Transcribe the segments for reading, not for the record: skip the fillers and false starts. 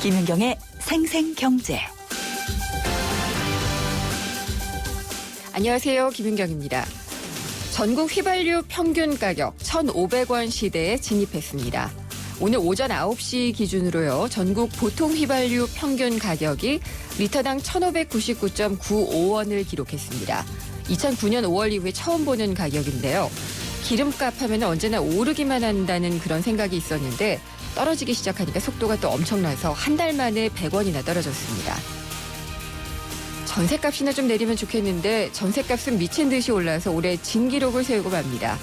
김윤경의 생생경제. 안녕하세요. 김윤경입니다. 전국 휘발유 평균 가격 1,500원 시대에 진입했습니다. 오늘 오전 9시 기준으로요. 전국 보통 휘발유 평균 가격이 리터당 1,599.95원을 기록했습니다. 2009년 5월 이후에 처음 보는 가격인데요. 기름값 하면 언제나 오르기만 한다는 그런 생각이 있었는데 떨어지기 시작하니까 속도가 또 엄청나서 한 달 만에 100원이나 떨어졌습니다. 전셋값이나 좀 내리면 좋겠는데 전셋값은 미친 듯이 올라서 올해 진기록을 세우고 맙니다.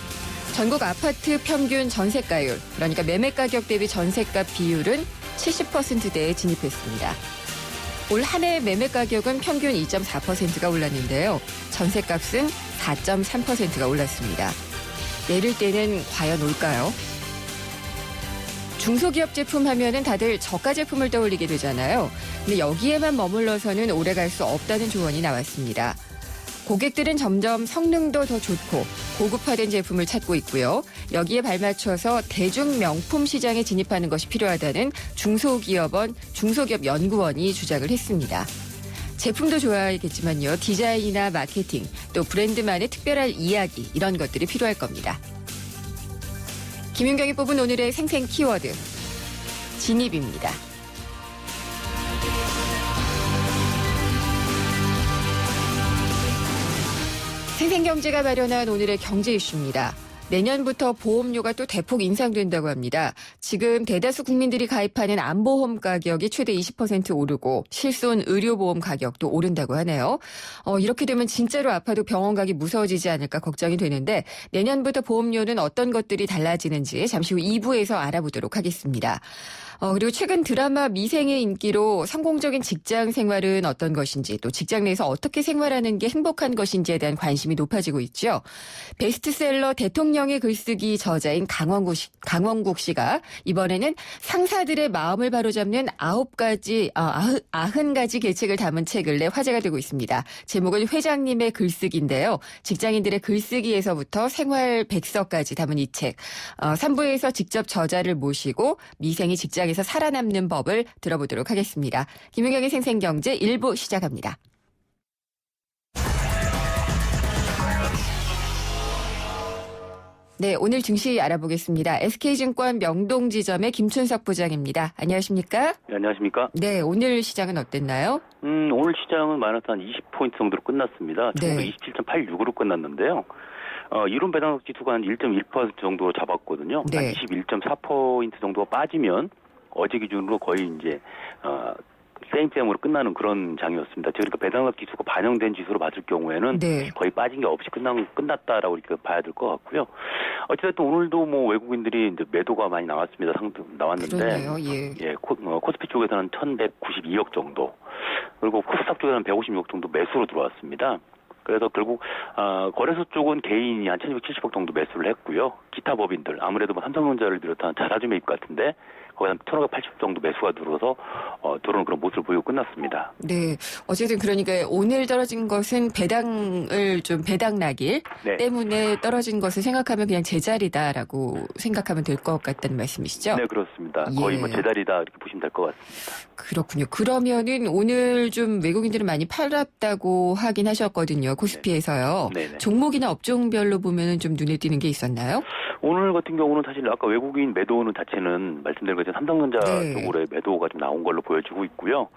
전국 아파트 평균 전셋가율, 그러니까 매매가격 대비 전셋값 비율은 70%대에 진입했습니다. 올 한 해 매매가격은 평균 2.4%가 올랐는데요. 전셋값은 4.3%가 올랐습니다. 내릴 때는 과연 올까요? 중소기업 제품 하면은 다들 저가 제품을 떠올리게 되잖아요. 근데 여기에만 머물러서는 오래 갈 수 없다는 조언이 나왔습니다. 고객들은 점점 성능도 더 좋고 고급화된 제품을 찾고 있고요. 여기에 발맞춰서 대중 명품 시장에 진입하는 것이 필요하다는 중소기업 연구원이 주장을 했습니다. 제품도 좋아야겠지만요. 디자인이나 마케팅, 또 브랜드만의 특별한 이야기, 이런 것들이 필요할 겁니다. 김윤경이 뽑은 오늘의 생생 키워드, 진입입니다. 생생경제가 마련한 오늘의 경제 이슈입니다. 내년부터 보험료가 또 대폭 인상된다고 합니다. 지금 대다수 국민들이 가입하는 암보험 가격이 최대 20% 오르고 실손 의료보험 가격도 오른다고 하네요. 이렇게 되면 진짜로 아파도 병원 가기 무서워지지 않을까 걱정이 되는데 내년부터 보험료는 어떤 것들이 달라지는지 잠시 후 2부에서 알아보도록 하겠습니다. 그리고 최근 드라마 미생의 인기로 성공적인 직장 생활은 어떤 것인지, 또 직장 내에서 어떻게 생활하는 게 행복한 것인지에 대한 관심이 높아지고 있죠. 베스트셀러 대통령의 글쓰기 저자인 강원국 씨가 이번에는 상사들의 마음을 바로잡는 90가지 계책을 담은 책을 내 화제가 되고 있습니다. 제목은 회장님의 글쓰기인데요. 직장인들의 글쓰기에서부터 생활 백서까지 담은 이 책. 3부에서 직접 저자를 모시고 미생이 직장에서 살아남는 법을 들어보도록 하겠습니다. 김윤경의 생생경제 1부 시작합니다. 네, 오늘 증시 알아보겠습니다. SK증권 명동지점의 김춘석 부장입니다. 안녕하십니까? 네, 안녕하십니까? 네, 오늘 시장은 어땠나요? 오늘 시장은 마이너스 한 20포인트 정도로 끝났습니다. 네. 27.86으로 끝났는데요. 이론 배당 지수가 한 1.1% 정도 잡았거든요. 네. 한 21.4포인트 정도가 빠지면 어제 기준으로 거의 이제 쌤으로 끝나는 그런 장이었습니다. 그러니까 배당額지수가 반영된 지수로 봤을 경우에는 네. 거의 빠진 게 없이 끝났다라고 이렇게 봐야 될 것 같고요. 어쨌든 오늘도 뭐 외국인들이 이제 매도가 많이 나왔습니다. 나왔는데, 그러네요. 예. 코스피 쪽에서는 1,192억 정도, 그리고 코스닥 쪽에서는 156억 정도 매수로 들어왔습니다. 그래서 결국 거래소 쪽은 개인이 한 1,270억 정도 매수를 했고요. 기타 법인들, 아무래도 뭐 삼성전자를 비롯한 자사주 매입 같은데 거의 한 1,580 정도 매수가 들어서 들어오는 그런 모습을 보이고 끝났습니다. 네. 어쨌든 그러니까 오늘 떨어진 것은 배당락일 네. 때문에 떨어진 것을 생각하면 그냥 제자리다라고 생각하면 될 것 같다는 말씀이시죠? 네, 그렇습니다. 예. 거의 뭐 제자리다 이렇게 보시면 될 것 같습니다. 그렇군요. 그러면은 오늘 좀 외국인들은 많이 팔았다고 하긴 하셨거든요. 코스피에서요. 네네. 종목이나 업종별로 보면은 좀 눈에 띄는 게 있었나요? 오늘 같은 경우는 사실 아까 외국인 매도는 자체는 말씀드린 것처럼 삼성전자 네. 쪽으로의 매도가 좀 나온 걸로 보여지고 있고요.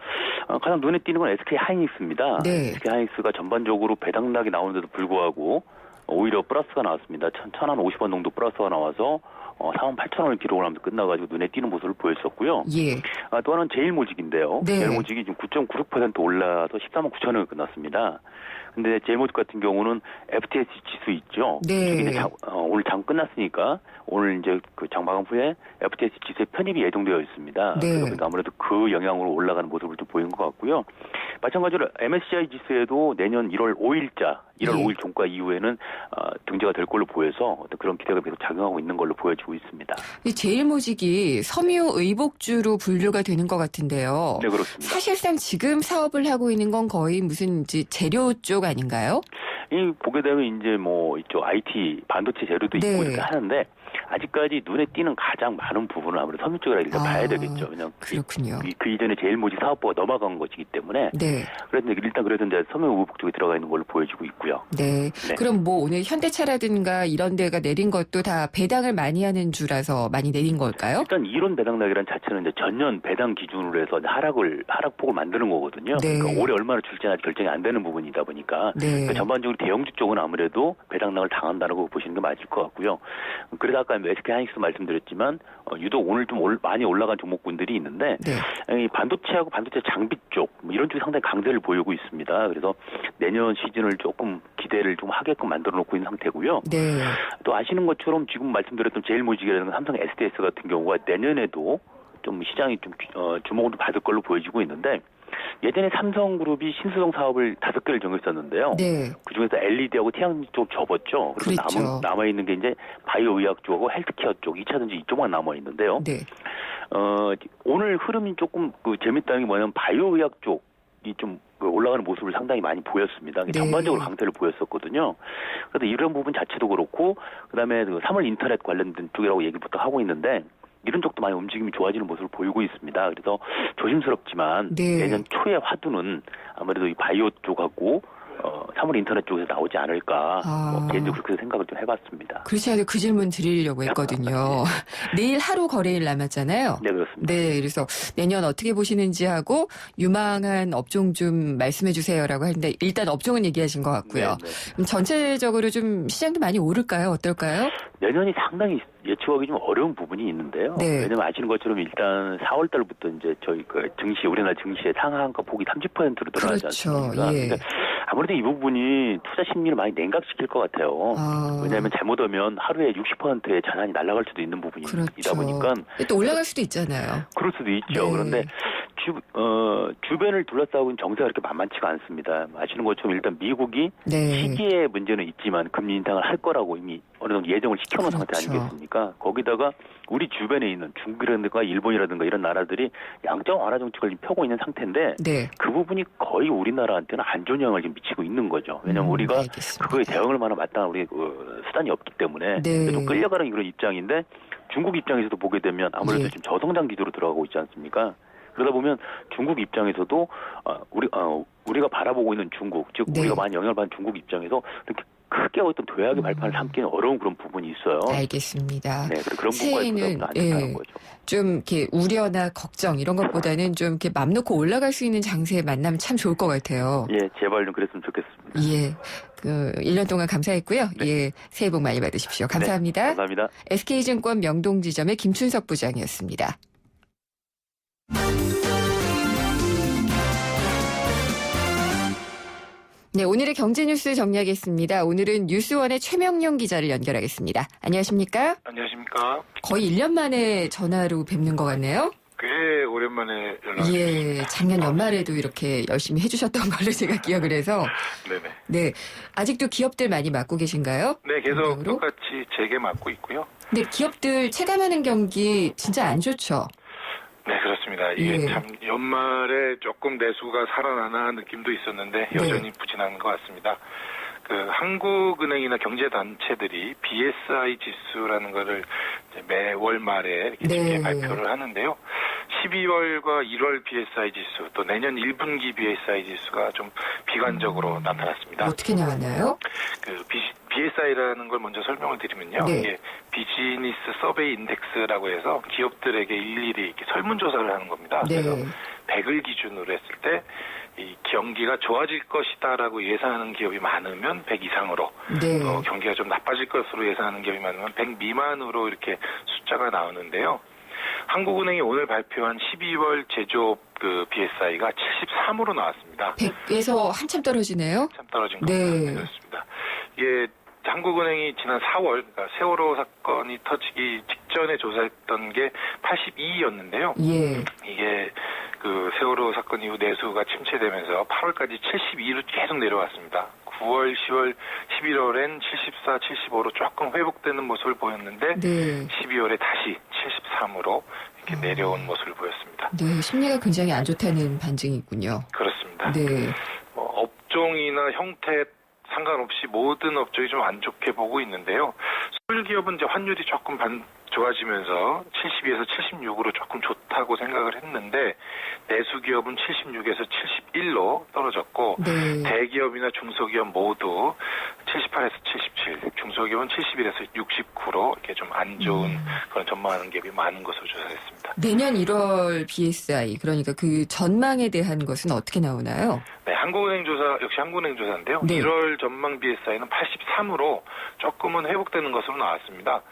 가장 눈에 띄는 건 SK 하이닉스입니다. 네. SK 하이닉스가 전반적으로 배당락이 나오는데도 불구하고 오히려 플러스가 나왔습니다. 1,050원 정도 플러스가 나와서 48,000원을 기록을 하면서 끝나가지고 눈에 띄는 모습을 보였었고요. 예. 또 하나는 제일모직인데요. 네. 제일모직이 지금 9.96% 올라서 149,000원에 9천원에 끝났습니다. 근데 제일모직 같은 경우는 FTSE 지수 있죠. 네. 이제 오늘 장 끝났으니까 오늘 이제 그 장마감 후에 FTSE 지수에 편입이 예정되어 있습니다. 네. 그러니까 아무래도 그 영향으로 올라가는 모습을 좀 보이는 것 같고요. 마찬가지로 MSCI 지수에도 내년 1월 5일자, 1월 예. 5일 종가 이후에는 등재가 될 걸로 보여서 어떤 그런 기대가 계속 작용하고 있는 걸로 보여지고 있습니다. 이 제일모직이 섬유의복주로 분류가 되는 것 같은데요. 네, 그렇습니다. 사실상 지금 사업을 하고 있는 건 거의 무슨 이제 재료 쪽 아닌가요? 이 보게 되면 이제 뭐 이쪽 IT 반도체 재료도 있고 네. 이렇게 하는데 아직까지 눈에 띄는 가장 많은 부분은 아무래도 섬유 쪽이라 일단 봐야 되겠죠. 그냥 그렇군요. 그 이전에 제일모직 사업부가 넘어간 것이기 때문에 네. 그래서 일단 그래도 이제 섬유 우북 쪽에 들어가 있는 걸로 보여지고 있고요. 네. 네. 그럼 뭐 오늘 현대차라든가 이런 데가 내린 것도 다 배당을 많이 하는 주라서 많이 내린 걸까요? 일단 이론 배당락이라는 자체는 이제 전년 배당 기준으로 해서 하락폭을 만드는 거거든요. 네. 그러니까 올해 얼마나 줄지는 아직 결정이 안 되는 부분이다 보니까 네. 그러니까 전반적으로 대형주 쪽은 아무래도 배당락을 당한다고 보시는 게 맞을 것 같고요. 그래서 아까 SK 하이닉스 말씀드렸지만 유독 오늘 좀 많이 올라간 종목군들이 있는데 네. 이 반도체하고 반도체 장비 쪽 이런 쪽이 상당히 강세를 보이고 있습니다. 그래서 내년 시즌을 조금 기대를 좀 하게끔 만들어 놓고 있는 상태고요. 네. 또 아시는 것처럼 지금 말씀드렸던 제일모직이라는 삼성 SDS 같은 경우가 내년에도 좀 시장이 좀 주목을 받을 걸로 보여지고 있는데 예전에 삼성그룹이 신수성 사업을 5개를 정했었는데요. 네. 그중에서 LED하고 태양광 쪽 접었죠. 그래서 그랬죠. 남아있는 게 이제 바이오의학 쪽하고 헬스케어 쪽 2차전지 이쪽만 남아있는데요. 네. 오늘 흐름이 조금 재밌다는 게 뭐냐면 바이오의학 쪽이 좀 올라가는 모습을 상당히 많이 보였습니다. 네. 전반적으로 강세를 보였었거든요. 그래서 이런 부분 자체도 그렇고 그다음에 3월 인터넷 관련된 쪽이라고 얘기부터 하고 있는데 이런 쪽도 많이 움직임이 좋아지는 모습을 보이고 있습니다. 그래서 조심스럽지만 네. 내년 초의 화두는 아무래도 이 바이오 쪽하고 3월 인터넷 쪽에서 나오지 않을까 개인적으로 그렇게 생각을 좀 해봤습니다. 그렇지 않아도 그 질문 드리려고 했거든요. 내일 하루 거래일 남았잖아요. 네, 그렇습니다. 네, 그래서 내년 어떻게 보시는지 하고 유망한 업종 좀 말씀해 주세요라고 했는데 일단 업종은 얘기하신 것 같고요. 네, 네. 그럼 전체적으로 좀 시장도 많이 오를까요? 어떨까요? 내년이 상당히 예측하기 좀 어려운 부분이 있는데요. 네. 왜냐면 아시는 것처럼 일단 4월 달부터 이제 저희 우리나라 증시의 상한가 폭이 30%로 들어가지 그렇죠. 않습니까? 예. 근데 아무래도 이 부분이 투자 심리를 많이 냉각시킬 것 같아요. 왜냐하면 잘못하면 하루에 60%의 자산이 날아갈 수도 있는 부분이다 그렇죠. 보니까 또 올라갈 수도 있잖아요. 그럴 수도 있죠. 네. 그런데 주변을 둘러싸고 있는 정세가 그렇게 만만치가 않습니다. 아시는 것처럼 일단 미국이 네. 시기의 문제는 있지만 금리 인상을 할 거라고 이미 어느 정도 예정을 시켜놓은 그렇죠. 상태 아니겠습니까? 거기다가 우리 주변에 있는 중국이라든가 일본이라든가 이런 나라들이 양적 완화 정책을 펴고 있는 상태인데 네. 그 부분이 거의 우리나라한테는 안 좋은 영향을 지금 미치고 있는 거죠. 왜냐하면 우리가 알겠습니다. 그거에 대응을 만한 마땅한 우리 수단이 없기 때문에 네. 좀 끌려가는 그런 입장인데 중국 입장에서도 보게 되면 아무래도 예. 지금 저성장 기조로 들어가고 있지 않습니까? 그러다 보면 중국 입장에서도 우리가 바라보고 있는 중국, 즉 네. 우리가 많이 영향을 받는 중국 입장에서 이렇게 크게 어떤 도약의 발판을 삼기는 어려운 그런 부분이 있어요. 알겠습니다. 네, 그런 부분까지 새해에는 안 된다는 거죠. 좀 이렇게 우려나 걱정 이런 것보다는 좀 이렇게 맘 놓고 올라갈 수 있는 장세에 만나면 참 좋을 것 같아요. 예, 제발 좀 그랬으면 좋겠습니다. 예. 1년 동안 감사했고요. 네. 예. 새해 복 많이 받으십시오. 감사합니다. 네, 감사합니다. SK증권 명동지점의 김춘석 부장이었습니다. 네, 오늘의 경제뉴스 정리하겠습니다. 오늘은 뉴스원의 최명령 기자를 연결하겠습니다. 안녕하십니까? 안녕하십니까. 거의 1년 만에 전화로 뵙는 것 같네요. 꽤 오랜만에 연락을 예, 작년 연말에도 이렇게 열심히 해주셨던 걸로 제가 기억을 해서. 네네. 네, 아직도 기업들 많이 맡고 계신가요? 네, 계속 연락으로? 똑같이 재개 맡고 있고요. 근데 기업들 체감하는 경기 진짜 안 좋죠? 네, 그렇습니다. 이게 예. 참 연말에 조금 내수가 살아나나 느낌도 있었는데 여전히 부진한 것 같습니다. 한국은행이나 경제단체들이 BSI 지수라는 거를 이제 매월 말에 이렇게 집계 발표를 하는데요. 12월과 1월 BSI 지수, 또 내년 1분기 BSI 지수가 좀 비관적으로 나타났습니다. 어떻게 나왔나요? BSI라는 걸 먼저 설명을 드리면요. 네. 이게 비즈니스 서베이 인덱스라고 해서 기업들에게 일일이 이렇게 설문조사를 하는 겁니다. 네. 그래서 100을 기준으로 했을 때 이 경기가 좋아질 것이다라고 예상하는 기업이 많으면 100 이상으로, 네. 경기가 좀 나빠질 것으로 예상하는 기업이 많으면 100 미만으로 이렇게 숫자가 나오는데요. 한국은행이 오늘 발표한 12월 제조업 BSI가 73으로 나왔습니다. 100에서 한참 떨어지네요. 참 떨어진 네. 겁니다. 그렇습니다. 이게 한국은행이 지난 4월, 그러니까 세월호 사건이 터지기 직전에 조사했던 게 82였는데요. 예. 이게 세월호 사건 이후 내수가 침체되면서 8월까지 72로 계속 내려왔습니다. 9월, 10월, 11월엔 74, 75로 조금 회복되는 모습을 보였는데 네. 12월에 다시 73으로 이렇게 내려온 모습을 보였습니다. 네, 심리가 굉장히 안 좋다는 반증이군요. 그렇습니다. 네. 업종이나 형태 상관없이 모든 업종이 좀 안 좋게 보고 있는데요. 소일기업은 이제 환율이 조금 좋아지면서 72에서 76으로 조금 좋다고 생각을 했는데 내수기업은 76에서 71로 떨어졌고 네. 대기업이나 중소기업 모두 78에서 77, 중소기업은 71에서 69로 이렇게 좀 안 좋은 그런 전망하는 기업이 많은 것으로 조사됐습니다. 내년 1월 BSI, 그러니까 그 전망에 대한 것은 어떻게 나오나요? 네, 한국은행 조사, 역시 한국은행 조사인데요. 네. 1월 전망 BSI는 83으로 조금은 회복되는 것으로 나왔습니다.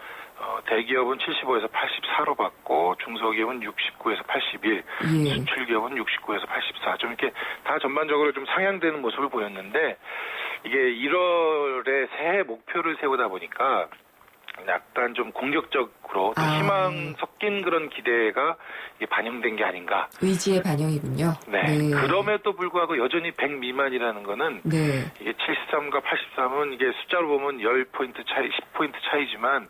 대기업은 75에서 84로 봤고 중소기업은 69에서 81, 예. 수출기업은 69에서 84. 좀 이렇게 다 전반적으로 좀 상향되는 모습을 보였는데 이게 1월에 새해 목표를 세우다 보니까 약간 좀 공격적으로 또 희망 섞인 그런 기대가 이게 반영된 게 아닌가. 의지의 반영이군요. 네. 그럼에도 불구하고 여전히 100 미만이라는 거는 네. 이게 73과 83은 이게 숫자로 보면 10포인트 차이, 10포인트 차이지만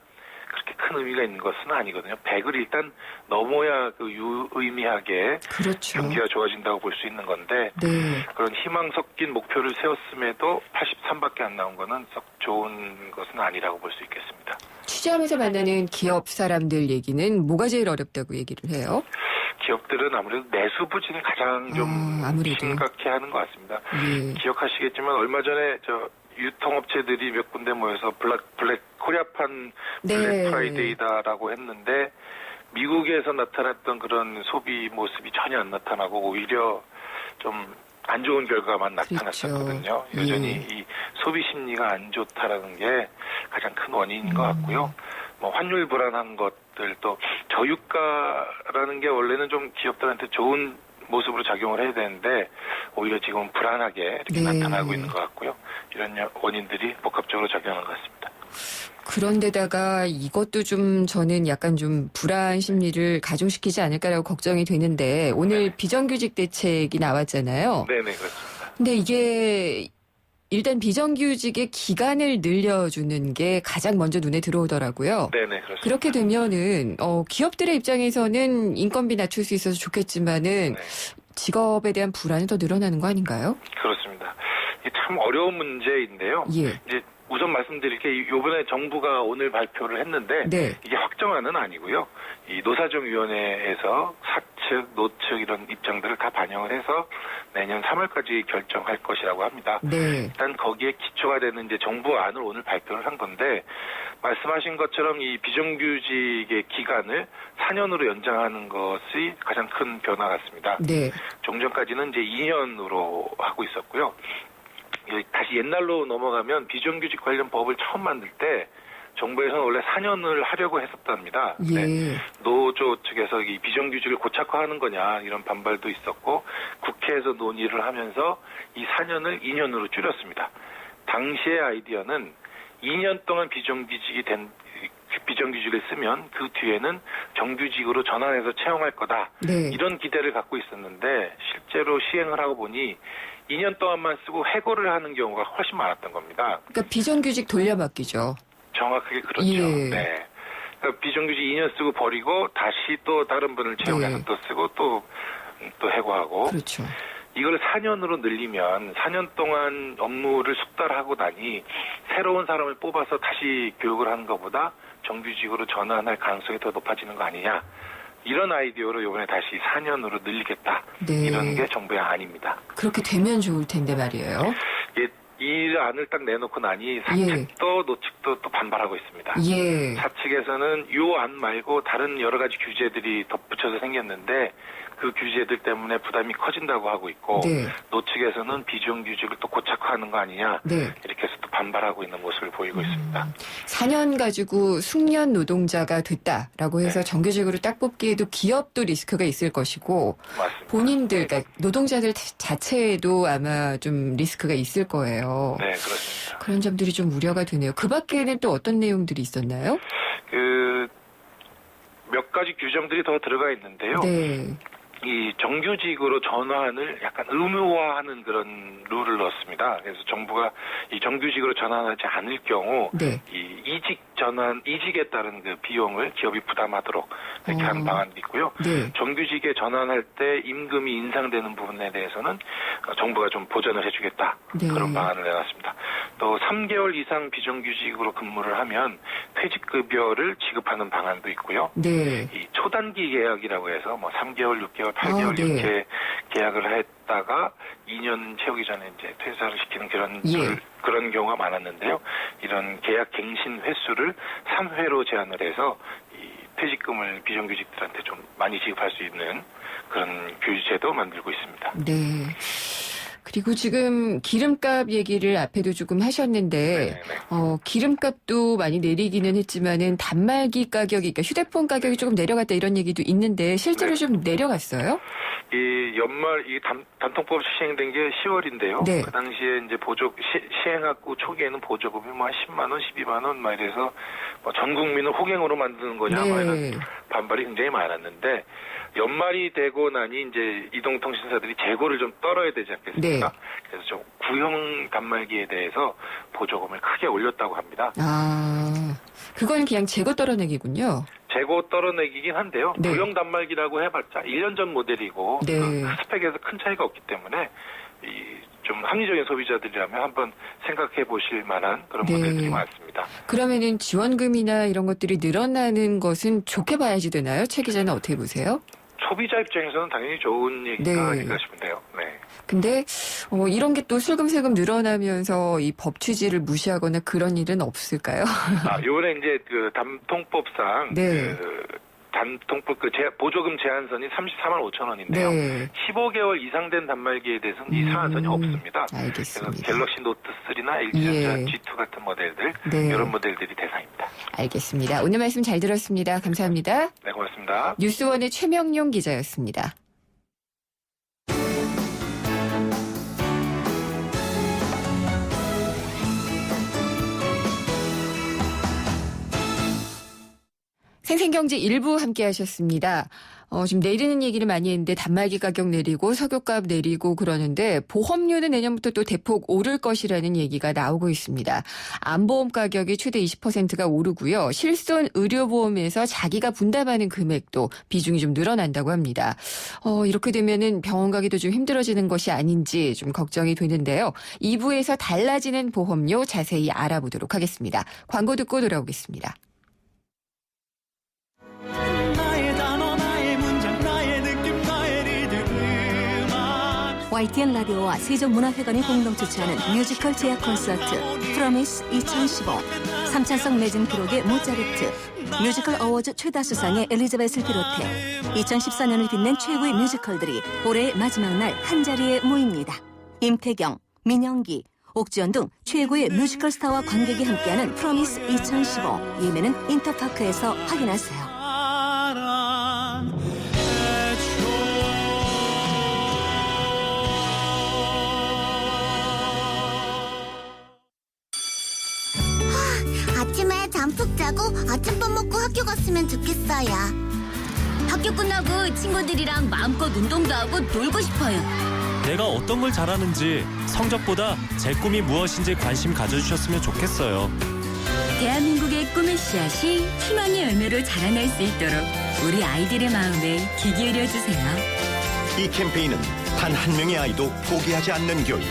그렇게 큰 의미가 있는 것은 아니거든요. 100을 일단 넘어야 그 유의미하게 그렇죠. 경기가 좋아진다고 볼 수 있는 건데 네. 그런 희망 섞인 목표를 세웠음에도 83밖에 안 나온 거는 썩 좋은 것은 아니라고 볼 수 있겠습니다. 취재하면서 만나는 기업 사람들 얘기는 뭐가 제일 어렵다고 얘기를 해요? 기업들은 아무래도 내수 부진을 가장 좀 아무래도. 심각해 하는 것 같습니다. 예. 기억하시겠지만 얼마 전에 유통업체들이 몇 군데 모여서 블랙 코리아판 네. 블랙 프라이데이다라고 했는데 미국에서 나타났던 그런 소비 모습이 전혀 안 나타나고 오히려 좀 안 좋은 결과만 나타났었거든요. 그렇죠. 여전히 예. 이 소비 심리가 안 좋다라는 게 가장 큰 원인인 것 같고요. 뭐 환율 불안한 것들 또 저유가라는 게 원래는 좀 기업들한테 좋은 모습으로 작용을 해야 되는데 오히려 지금 불안하게 이렇게 네. 나타나고 있는 것 같고요. 이런 원인들이 복합적으로 작용하는 것 같습니다. 그런데다가 이것도 좀 저는 약간 좀 불안 심리를 가중시키지 않을까라고 걱정이 되는데 오늘 비정규직 대책이 나왔잖아요. 네네, 그렇습니다. 근데 이게 일단 비정규직의 기간을 늘려주는 게 가장 먼저 눈에 들어오더라고요. 네네, 그렇습니다. 그렇게 되면은 기업들의 입장에서는 인건비 낮출 수 있어서 좋겠지만은 네. 직업에 대한 불안이 더 늘어나는 거 아닌가요? 그렇습니다. 이게 참 어려운 문제인데요. 예. 이제 우선 말씀드릴 게 이번에 정부가 오늘 발표를 했는데 네. 이게 확정안은 아니고요. 이 노사정위원회에서 사측, 노측 이런 입장들을 다 반영을 해서 내년 3월까지 결정할 것이라고 합니다. 네. 일단 거기에 기초가 되는 이제 정부안을 오늘 발표를 한 건데 말씀하신 것처럼 이 비정규직의 기간을 4년으로 연장하는 것이 가장 큰 변화 같습니다. 네. 종전까지는 이제 2년으로 하고 있었고요. 다시 옛날로 넘어가면 비정규직 관련 법을 처음 만들 때 정부에서는 원래 4년을 하려고 했었답니다. 예. 노조 측에서 이 비정규직을 고착화하는 거냐 이런 반발도 있었고 국회에서 논의를 하면서 이 4년을 2년으로 줄였습니다. 당시의 아이디어는 2년 동안 비정규직을 쓰면 그 뒤에는 정규직으로 전환해서 채용할 거다. 네. 이런 기대를 갖고 있었는데 실제로 시행을 하고 보니 2년 동안만 쓰고 해고를 하는 경우가 훨씬 많았던 겁니다. 그러니까 비정규직 돌려받기죠. 정확하게 그렇죠. 예. 네. 그러니까 비정규직 2년 쓰고 버리고 다시 또 다른 분을 채용해서 네. 또 쓰고 또 해고하고 그렇죠. 이걸 4년으로 늘리면 4년 동안 업무를 숙달하고 나니 새로운 사람을 뽑아서 다시 교육을 하는 것보다 정규직으로 전환할 가능성이 더 높아지는 거 아니냐. 이런 아이디어로 이번에 다시 4년으로 늘리겠다. 네. 이런 게 정부의 안입니다. 그렇게 되면 좋을 텐데 말이에요. 이 안을 딱 내놓고 나니 사측도 노측도 또 반발하고 있습니다. 예. 사측에서는 이 안 말고 다른 여러 가지 규제들이 덧붙여서 생겼는데 그 규제들 때문에 부담이 커진다고 하고 있고 네. 노측에서는 비정규직을 또 고착화하는 거 아니냐 네. 이렇게 해서 또 반발하고 있는 모습을 보이고 있습니다. 4년 가지고 숙련 노동자가 됐다라고 해서 네. 정규직으로 딱 뽑기에도 기업도 리스크가 있을 것이고 맞습니다. 본인들, 그러니까 노동자들 자체에도 아마 좀 리스크가 있을 거예요. 네, 그렇습니다. 그런 점들이 좀 우려가 되네요. 그 밖에는 또 어떤 내용들이 있었나요? 몇 가지 규정들이 더 들어가 있는데요. 네. 이 정규직으로 전환을 약간 의무화하는 그런 룰을 넣었습니다. 그래서 정부가 이 정규직으로 전환하지 않을 경우 네. 이 이직에 따른 그 비용을 기업이 부담하도록 이렇게 하는 방안도 있고요. 네. 정규직에 전환할 때 임금이 인상되는 부분에 대해서는 정부가 좀 보전을 해주겠다. 네. 그런 방안을 내놨습니다. 또 3개월 이상 비정규직으로 근무를 하면 퇴직급여를 지급하는 방안도 있고요. 네. 이 초단기 계약이라고 해서 뭐 3개월, 6개월, 8개월 네. 이렇게 계약을 했다가 2년 채우기 전에 이제 퇴사를 시키는 예. 그런 경우가 많았는데요. 이런 계약 갱신 횟수를 3회로 제한을 해서 이 퇴직금을 비정규직들한테 좀 많이 지급할 수 있는 그런 규제도 만들고 있습니다. 네. 그리고 지금 기름값 얘기를 앞에도 조금 하셨는데, 네네. 기름값도 많이 내리기는 했지만은 단말기 가격이, 그러니까 휴대폰 가격이 조금 내려갔다 이런 얘기도 있는데 실제로 네. 좀 내려갔어요? 이 연말 이 단통법 시행된 게 10월인데요. 네. 그 당시에 이제 시행하고 초기에는 보조금이 뭐 한 10만 원, 12만 원 막 이래서 뭐 전 국민을 호갱으로 만드는 거냐 뭐 이런 반발이 굉장히 많았는데 연말이 되고 나니 이제 이동통신사들이 재고를 좀 떨어야 되지 않겠습니까? 네. 그래서 좀 구형 단말기에 대해서 보조금을 크게 올렸다고 합니다. 아, 그건 그냥 재고 떨어내기군요. 재고 떨어내기긴 한데요. 네. 구형 단말기라고 해봤자 1년 전 모델이고 네. 그 스펙에서 큰 차이가 없기 때문에 좀 합리적인 소비자들이라면 한번 생각해 보실 만한 그런 네. 모델들이 많습니다. 그러면은 지원금이나 이런 것들이 늘어나는 것은 좋게 봐야지 되나요? 최 기자는 어떻게 보세요? 소비자 입장에서는 당연히 좋은 얘기가 네. 아닐까 싶은데요. 네. 근데 이런 게 또 슬금슬금 늘어나면서 이 법 취지를 무시하거나 그런 일은 없을까요? 요번에 이제 그 단통법상 네. 단통법 보조금 제한선이 34만 5천 원인데요. 네. 15개월 이상 된 단말기에 대해서는 이 상한선이 없습니다. 알겠습니다. 그래서 갤럭시 노트 3나 LG전자 예. G2 같은 모델들 네. 이런 모델들이 대상입니다. 알겠습니다. 오늘 말씀 잘 들었습니다. 감사합니다. 네, 고맙습니다. 뉴스원의 최명용 기자였습니다. 생생경제 일부 함께 하셨습니다. 지금 내리는 얘기를 많이 했는데 단말기 가격 내리고 석유값 내리고 그러는데 보험료는 내년부터 또 대폭 오를 것이라는 얘기가 나오고 있습니다. 암보험 가격이 최대 20%가 오르고요. 실손 의료보험에서 자기가 분담하는 금액도 비중이 좀 늘어난다고 합니다. 이렇게 되면은 병원 가기도 좀 힘들어지는 것이 아닌지 좀 걱정이 되는데요. 2부에서 달라지는 보험료 자세히 알아보도록 하겠습니다. 광고 듣고 돌아오겠습니다. YTN 라디오와 세종문화회관이 공동 주최하는 뮤지컬 제약 콘서트 프로미스 2015 3차성 매진 기록의 모차르트 뮤지컬 어워즈 최다 수상의 엘리자벳을 비롯해 2014년을 빛낸 최고의 뮤지컬들이 올해의 마지막 날 한자리에 모입니다. 임태경, 민영기, 옥지연 등 최고의 뮤지컬 스타와 관객이 함께하는 프로미스 2015 예매는 인터파크에서 확인하세요. 아침에 잠 푹 자고 아침밥 먹고 학교 갔으면 좋겠어요. 학교 끝나고 친구들이랑 마음껏 운동도 하고 놀고 싶어요. 내가 어떤 걸 잘하는지 성적보다 제 꿈이 무엇인지 관심 가져주셨으면 좋겠어요. 대한민국의 꿈의 씨앗이 희망의 열매로 자라날 수 있도록 우리 아이들의 마음에 귀 기울여주세요. 이 캠페인은 단 한 명의 아이도 포기하지 않는 교육,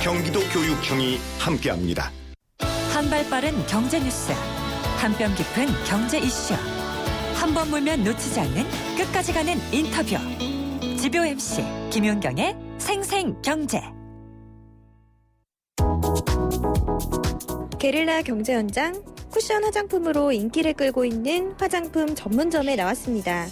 경기도 교육청이 함께합니다. 한 발 빠른 경제 뉴스, 한 뼘 깊은 경제 이슈, 한 번 물면 놓치지 않는 끝까지 가는 인터뷰. 지표 MC 김윤경의 생생경제. 게릴라 경제 현장, 쿠션 화장품으로 인기를 끌고 있는 화장품 전문점에 나왔습니다.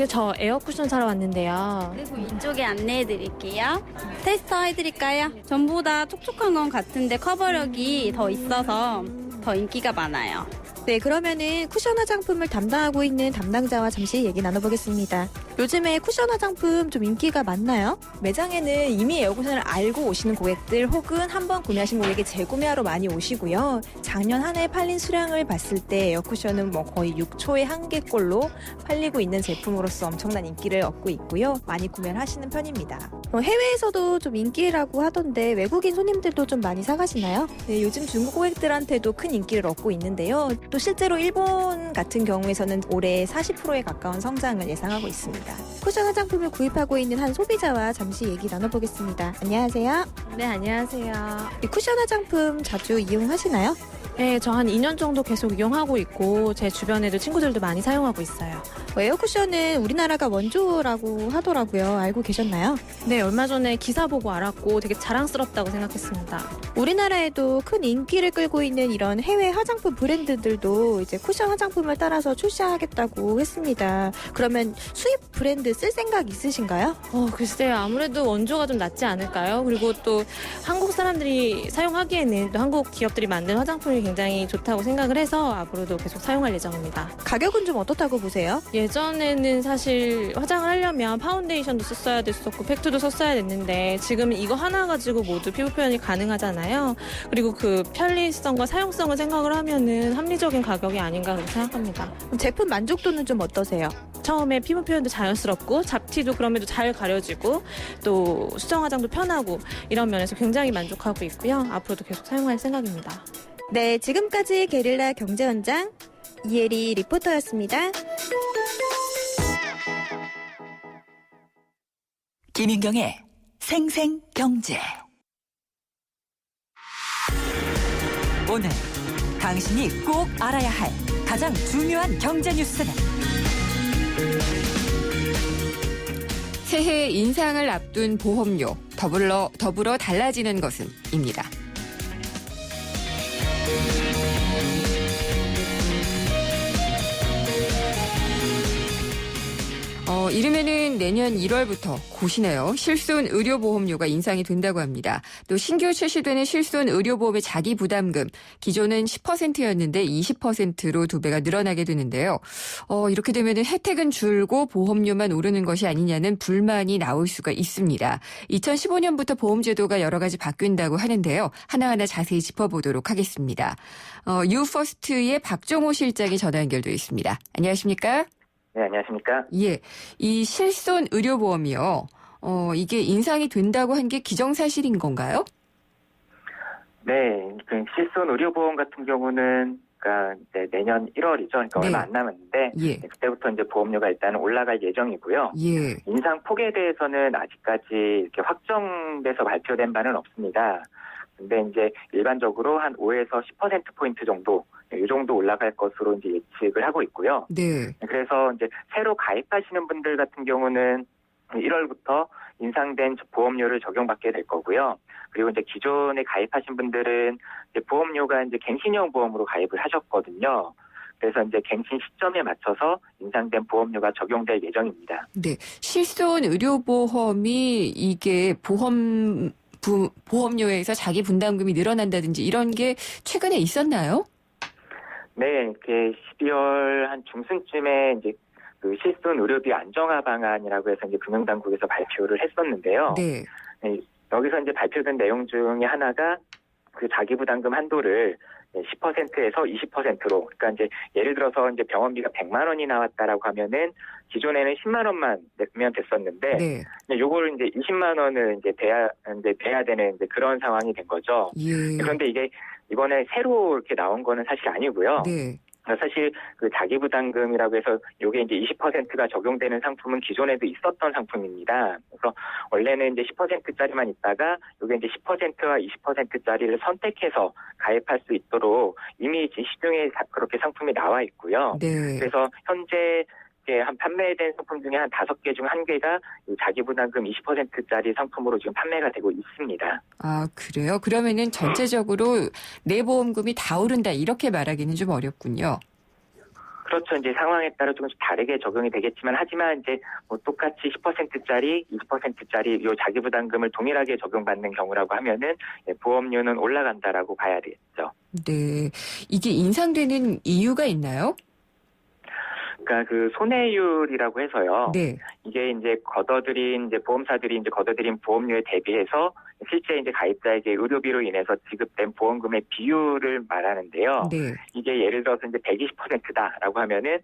저 에어 쿠션 사러 왔는데요. 그리고 이쪽에 안내해 드릴게요. 테스터 해드릴까요? 전보다 촉촉한 건 같은데 커버력이 더 있어서 더 인기가 많아요. 네, 그러면은 쿠션 화장품을 담당하고 있는 담당자와 잠시 얘기 나눠보겠습니다. 요즘에 쿠션 화장품 좀 인기가 많나요? 매장에는 이미 에어쿠션을 알고 오시는 고객들 혹은 한번 구매하신 고객이 재구매하러 많이 오시고요. 작년 한 해 팔린 수량을 봤을 때 에어쿠션은 거의 6초에 한 개꼴로 팔리고 있는 제품으로서 엄청난 인기를 얻고 있고요. 많이 구매를 하시는 편입니다. 해외에서도 좀 인기라고 하던데 외국인 손님들도 좀 많이 사가시나요? 네, 요즘 중국 고객들한테도 큰 인기를 얻고 있는데요. 또 실제로 일본 같은 경우에서는 올해 40%에 가까운 성장을 예상하고 있습니다. 알아보겠습니다. 쿠션 화장품을 구입하고 있는 한 소비자와 잠시 얘기 나눠보겠습니다. 안녕하세요. 네, 안녕하세요. 이 쿠션 화장품 자주 이용하시나요? 네, 저 한 2년 정도 계속 이용하고 있고 제 주변에도 친구들도 많이 사용하고 있어요. 에어쿠션은 우리나라가 원조라고 하더라고요. 알고 계셨나요? 네, 얼마 전에 기사 보고 알았고 되게 자랑스럽다고 생각했습니다. 우리나라에도 큰 인기를 끌고 있는 이런 해외 화장품 브랜드들도 이제 쿠션 화장품을 따라서 출시하겠다고 했습니다. 그러면 수입 브랜드 쓸 생각 있으신가요? 글쎄요. 아무래도 원조가 좀 낫지 않을까요? 그리고 또 한국 사람들이 사용하기에는 또 한국 기업들이 만든 화장품이 굉장히 좋다고 생각을 해서 앞으로도 계속 사용할 예정입니다. 가격은 좀 어떻다고 보세요? 예전에는 사실 화장을 하려면 파운데이션도 썼어야 됐었고 팩트도 썼어야 됐는데 지금은 이거 하나 가지고 모두 피부 표현이 가능하잖아요. 그리고 그 편리성과 사용성을 생각을 하면은 합리적인 가격이 아닌가 그렇게 생각합니다. 그럼 제품 만족도는 좀 어떠세요? 처음에 피부 표현도 자연스럽고 잡티도 그럼에도 잘 가려지고 또 수정 화장도 편하고 이런 면에서 굉장히 만족하고 있고요. 앞으로도 계속 사용할 생각입니다. 네, 지금까지 게릴라 경제원장 이혜리 리포터였습니다. 김윤경의 생생경제. 오늘 당신이 꼭 알아야 할 가장 중요한 경제 뉴스는 새해 인상을 앞둔 보험료 더불어 달라지는 것은입니다. 이르면은 내년 1월부터 곧이네요. 실손 의료보험료가 인상이 된다고 합니다. 또 신규 출시되는 실손 의료보험의 자기 부담금 기존은 10%였는데 20%로 2배가 늘어나게 되는데요. 이렇게 되면은 혜택은 줄고 보험료만 오르는 것이 아니냐는 불만이 나올 수가 있습니다. 2015년부터 보험제도가 여러 가지 바뀐다고 하는데요. 하나하나 자세히 짚어보도록 하겠습니다. 유퍼스트의 박종호 실장이 전화 연결되어 있습니다. 안녕하십니까? 네, 안녕하십니까? 예. 이 실손 의료보험이요. 이게 인상이 된다고 한 게 기정사실인 건가요? 네, 그 실손 의료보험 같은 경우는 그러니까 이제 내년 1월이죠. 그러니까 네. 얼마 안 남았는데 예. 그때부터 이제 보험료가 일단은 올라갈 예정이고요. 예. 인상 폭에 대해서는 아직까지 이렇게 확정돼서 발표된 바는 없습니다. 근데 이제 일반적으로 한 5에서 10%포인트 정도, 이 정도 올라갈 것으로 이제 예측을 하고 있고요. 네. 그래서 이제 새로 가입하시는 분들 같은 경우는 1월부터 인상된 보험료를 적용받게 될 거고요. 그리고 이제 기존에 가입하신 분들은 이제 보험료가 이제 갱신형 보험으로 가입을 하셨거든요. 그래서 이제 갱신 시점에 맞춰서 인상된 보험료가 적용될 예정입니다. 네. 실손 의료보험이 이게 보험료에서 자기 분담금이 늘어난다든지 이런 게 최근에 있었나요? 네, 이렇게 12월 한 중순쯤에 이제 그 실손 의료비 안정화 방안이라고 해서 이제 금융당국에서 발표를 했었는데요. 네. 네, 여기서 이제 발표된 내용 중에 하나가 그 자기 부담금 한도를 10%에서 20%로, 그러니까 이제 예를 들어서 이제 병원비가 100만 원이 나왔다라고 하면은 기존에는 10만 원만 내면 됐었는데, 네. 요거를 이제 20만 원을 이제 내야 되는 이제 그런 상황이 된 거죠. 예. 그런데 이게 이번에 새로 이렇게 나온 거는 사실 아니고요. 네. 사실 그 자기 부담금이라고 해서 요게 이제 20%가 적용되는 상품은 기존에도 있었던 상품입니다. 그래서 원래는 이제 10%짜리만 있다가 요게 이제 10%와 20%짜리를 선택해서 가입할 수 있도록 이미 시중에 그렇게 상품이 나와 있고요. 네. 그래서 현재 이제 한 판매된 상품 중에 한 5개 중 1개가 자기 부담금 20%짜리 상품으로 지금 판매가 되고 있습니다. 아, 그래요? 그러면은 전체적으로 내 보험금이 다 오른다 이렇게 말하기는 좀 어렵군요. 그렇죠. 이제 상황에 따라 조금씩 다르게 적용이 되겠지만 하지만 이제 뭐 똑같이 10%짜리, 20%짜리 요 자기 부담금을 동일하게 적용받는 경우라고 하면은 보험료는 올라간다라고 봐야 되겠죠. 네. 이게 인상되는 이유가 있나요? 그러니까 그 손해율이라고 해서요. 네. 이게 이제 보험사들이 이제 걷어들인 보험료에 대비해서 실제 이제 가입자에게 의료비로 인해서 지급된 보험금의 비율을 말하는데요. 네. 이게 예를 들어서 이제 120%다라고 하면은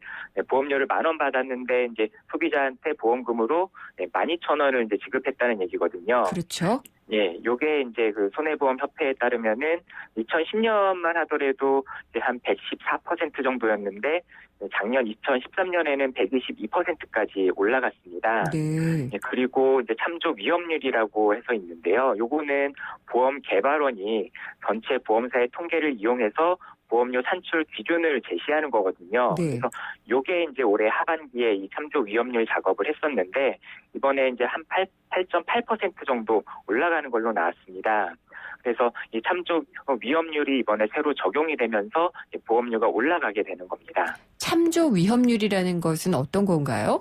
보험료를 10,000원 받았는데 이제 소비자한테 보험금으로 12,000원을 이제 지급했다는 얘기거든요. 그렇죠. 예, 요게 이제 그 손해보험협회에 따르면은 2010년만 하더라도 이제 한 114% 정도였는데 작년 2013년에는 122%까지 올라갔습니다. 네. 그리고 이제 참조 위험률이라고 해서 있는데요. 요거는 보험 개발원이 전체 보험사의 통계를 이용해서 보험료 산출 기준을 제시하는 거거든요. 네. 그래서 요게 이제 올해 하반기에 이 참조 위험률 작업을 했었는데 이번에 이제 한 8.8% 정도 올라가는 걸로 나왔습니다. 그래서 이 참조 위험률이 이번에 새로 적용이 되면서 보험료가 올라가게 되는 겁니다. 참조 위험률이라는 것은 어떤 건가요?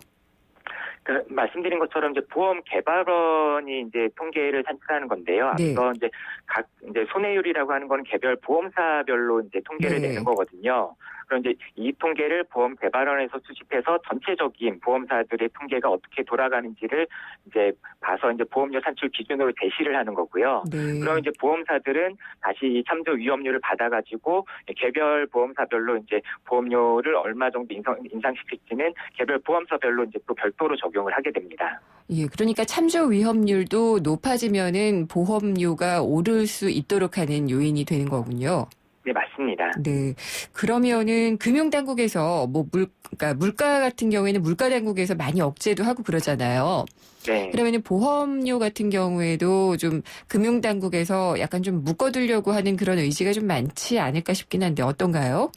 말씀드린 것처럼 이제 보험 개발원이 이제 통계를 산출하는 건데요. 네. 앞서 이제 각 이제 손해율이라고 하는 건 개별 보험사별로 이제 통계를 네. 내는 거거든요. 그럼 이제 이 통계를 보험 개발원에서 수집해서 전체적인 보험사들의 통계가 어떻게 돌아가는지를 이제 봐서 이제 보험료 산출 기준으로 제시를 하는 거고요. 네. 그럼 이제 보험사들은 다시 이 참조 위험률을 받아가지고 개별 보험사별로 이제 보험료를 얼마 정도 인상시킬지는 개별 보험사별로 이제 또 별도로 적용을 하게 됩니다. 예, 그러니까 참조 위험률도 높아지면은 보험료가 오를 수 있도록 하는 요인이 되는 거군요. 네, 맞습니다. 네. 그러면은 금융당국에서 그러니까 물가 같은 경우에는 물가당국에서 많이 억제도 하고 그러잖아요. 네. 그러면은 보험료 같은 경우에도 좀 금융당국에서 약간 좀 묶어두려고 하는 그런 의지가 좀 많지 않을까 싶긴 한데 어떤가요?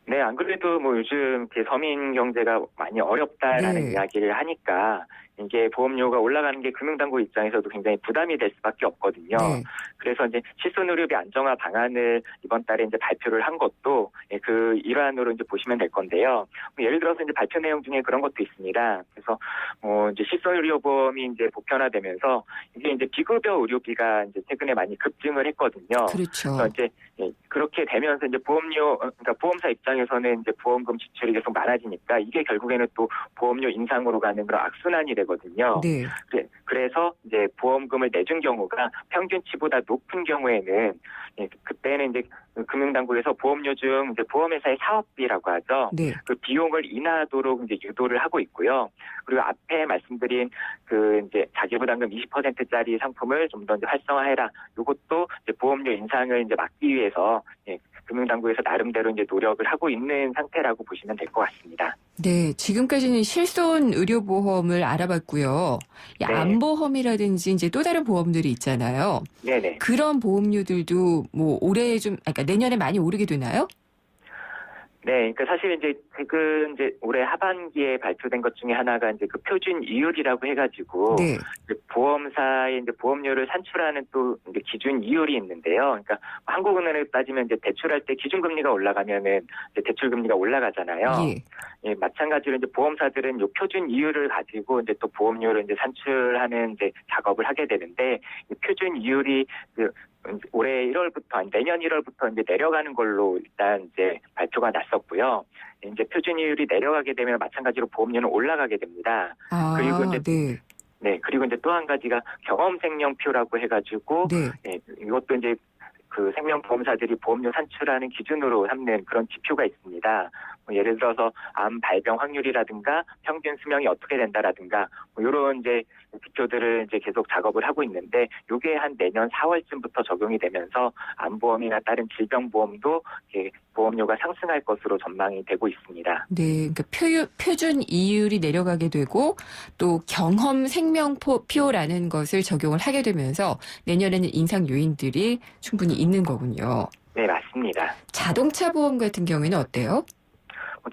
네, 안 그래도 뭐 요즘 서민 경제가 많이 어렵다라는 네. 이야기를 하니까 이게 보험료가 올라가는 게 금융당국 입장에서도 굉장히 부담이 될 수밖에 없거든요. 네. 그래서 이제 실손의료비 안정화 방안을 이번 달에 이제 발표를 한 것도 그 일환으로 이제 보시면 될 건데요. 예를 들어서 이제 발표 내용 중에 그런 것도 있습니다. 그래서 이제 실손의료보험이 이제 보편화되면서 이게 이제 비급여 의료비가 이제 최근에 많이 급증을 했거든요. 그렇죠. 그래서 이제 그렇게 되면서 이제 그러니까 보험사 입장에서는 이제 보험금 지출이 계속 많아지니까 이게 결국에는 또 보험료 인상으로 가는 그런 악순환이 되거든요. 네. 그래서 이제 보험금을 내준 경우가 평균치보다 높은 경우에는 그때는 이제 금융당국에서 보험료 중 이제 보험회사의 사업비라고 하죠. 네. 그 비용을 인하하도록 이제 유도를 하고 있고요. 그리고 앞에 말씀드린 이제 자기부담금 20%짜리 상품을 좀 더 이제 활성화해라. 이것도 이제 보험료 인상을 이제 막기 위해서 금융당국에서 나름대로 이제 노력을 하고 있는 상태라고 보시면 될 것 같습니다. 네, 지금까지는 실손 의료보험을 알아봤고요. 이 네. 암보험이라든지 이제 또 다른 보험들이 있잖아요. 네네. 그런 보험료들도 뭐 올해 그러니까 내년에 많이 오르게 되나요? 네, 그러니까 사실 이제 최근 이제 올해 하반기에 발표된 것 중에 하나가 이제 그 표준 이율이라고 해가지고 네. 이제 보험사의 이제 보험료를 산출하는 또 이제 기준 이율이 있는데요. 그러니까 한국은행에 따지면 이제 대출할 때 기준금리가 올라가면은 이제 대출금리가 올라가잖아요. 예. 마찬가지로 이제 보험사들은 이 표준 이율을 가지고 이제 또 보험료를 이제 산출하는 이제 작업을 하게 되는데 이 표준 이율이 올해 1월부터 아니 내년 1월부터 이제 내려가는 걸로 일단 이제 발표가 났었고요. 이제 표준이율이 내려가게 되면 마찬가지로 보험료는 올라가게 됩니다. 그리고 이제 그리고 이제 또 한 가지가 경험생명표라고 해가지고 네. 이것도 이제 그 생명보험사들이 보험료 산출하는 기준으로 삼는 그런 지표가 있습니다. 예를 들어서 암 발병 확률이라든가 평균 수명이 어떻게 된다라든가 이런 이제 지표들을 이제 계속 작업을 하고 있는데 이게 한 내년 4월쯤부터 적용이 되면서 암보험이나 다른 질병보험도 보험료가 상승할 것으로 전망이 되고 있습니다. 네, 그러니까 표준 이율이 내려가게 되고 또 경험 생명표라는 것을 적용을 하게 되면서 내년에는 인상 요인들이 충분히 있는 거군요. 네, 맞습니다. 자동차 보험 같은 경우에는 어때요?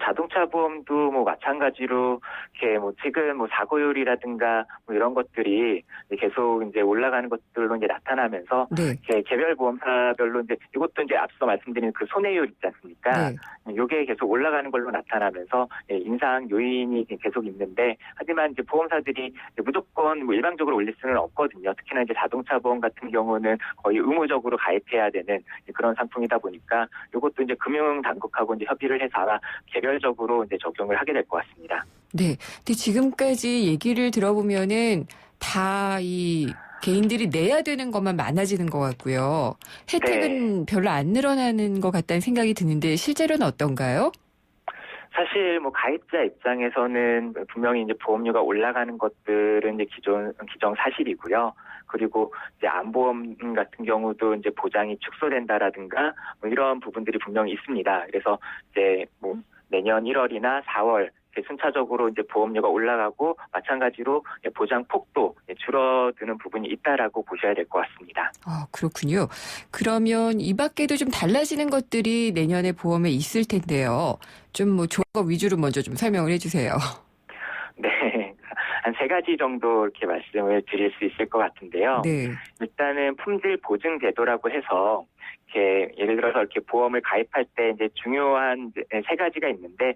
자동차 보험도 뭐 마찬가지로 이렇게 뭐 최근 뭐 사고율이라든가 뭐 이런 것들이 계속 이제 올라가는 것들로 이제 나타나면서 네. 개별 보험사별로 이제 이것도 이제 앞서 말씀드린 그 손해율 있지 않습니까? 이게 계속 올라가는 걸로 나타나면서 인상 요인이 계속 있는데 하지만 이제 보험사들이 무조건 뭐 일방적으로 올릴 수는 없거든요. 특히나 이제 자동차 보험 같은 경우는 거의 의무적으로 가입해야 되는 그런 상품이다 보니까 이것도 이제 금융당국하고 이제 협의를 해서 아마 개별적으로 이제 적용을 하게 될 것 같습니다. 네. 근데 지금까지 얘기를 들어보면은 다 이 개인들이 내야 되는 것만 많아지는 것 같고요. 혜택은 별로 안 늘어나는 것 같다는 생각이 드는데 실제로는 어떤가요? 사실 뭐 가입자 입장에서는 분명히 이제 보험료가 올라가는 것들은 이제 기정 사실이고요. 그리고 이제 암보험 같은 경우도 이제 보장이 축소된다라든가 뭐 이런 부분들이 분명히 있습니다. 그래서 이제 뭐 내년 1월이나 4월 순차적으로 이제 보험료가 올라가고 마찬가지로 보장 폭도 줄어드는 부분이 있다라고 보셔야 될 것 같습니다. 아, 그렇군요. 그러면 이 밖에도 좀 달라지는 것들이 내년에 보험에 있을 텐데요. 좀 뭐 좋은 거 위주로 먼저 좀 설명을 해주세요. 네. 한 3가지 정도 이렇게 말씀을 드릴 수 있을 것 같은데요. 네. 일단은 품질 보증 제도라고 해서 이렇게 예를 들어서 이렇게 보험을 가입할 때 이제 중요한 3가지가 있는데